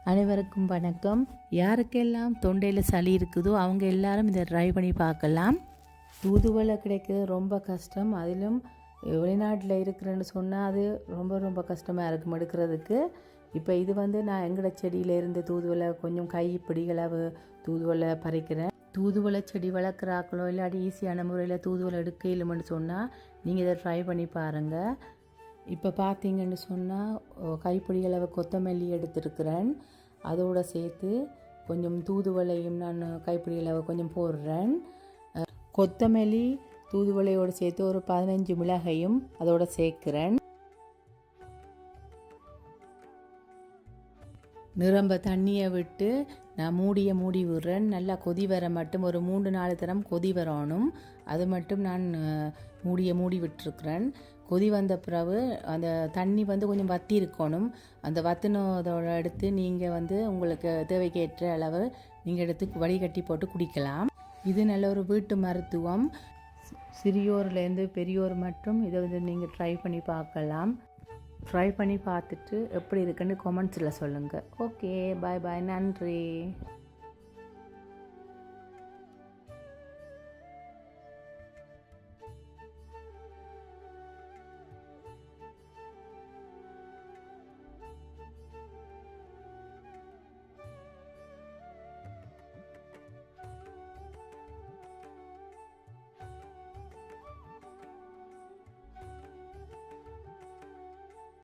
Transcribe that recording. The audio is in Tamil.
அனைவருக்கும் வணக்கம். யாருக்கெல்லாம் தொண்டையில் சளி இருக்குதோ அவங்க எல்லாரும் இதை ட்ரை பண்ணி பார்க்கலாம். தூதுவளை கிடைக்கிறது ரொம்ப கஷ்டம். அதிலும் வெளிநாட்டில் இருக்கிறேன்னு சொன்னால் அது ரொம்ப ரொம்ப கஷ்டமாக இருக்கும் எடுக்கிறதுக்கு. இப்போ இது நான் எங்கட செடியிலேருந்து தூதுவளை கொஞ்சம் கைப்பிடிகளவு தூதுவளை பறிக்கிறேன். தூதுவளை செடி வளர்க்குறாக்களோ இல்லாட்டி ஈஸியான முறையில் தூதுவளை எடுக்க இல்லைன்னு சொன்னால் நீங்கள் இதை ட்ரை பண்ணி பாருங்கள். இப்போ பார்த்தீங்கன்னு சொன்னால் கைப்பிடி அளவு கொத்தமல்லி எடுத்துருக்கிறேன். அதோடு சேர்த்து கொஞ்சம் தூதுவளையும் நான் கைப்பிடி அளவு கொஞ்சம் போடுறேன். கொத்தமல்லி தூதுவளையோடு சேர்த்து ஒரு 15 மிளகையும் அதோடு சேர்க்குறேன். நிரம்ப தண்ணியை விட்டு நான் மூடி விடுறேன். நல்லா கொதி வர மட்டும் ஒரு 3-4 தரம் கொதி வரணும். அது மட்டும் நான் மூடி விட்டுருக்குறேன். கொதி வந்த பிறகு அந்த தண்ணி கொஞ்சம் வற்றி இருக்கணும். அந்த வற்றினதோட எடுத்து நீங்கள் உங்களுக்கு தேவைக்கேற்ற அளவு நீங்கள் எடுத்து வடிகட்டி போட்டு குடிக்கலாம். இது நல்ல ஒரு வீட்டு மருத்துவம். சிறியோர்லேருந்து பெரியோர் மட்டும் இதை நீங்கள் ட்ரை பண்ணி பார்க்கலாம். ட்ரை பண்ணி பார்த்துட்டு எப்படி இருக்குன்னு கமெண்ட்ஸில் சொல்லுங்கள். ஓகே, பாய் பாய், நன்றி.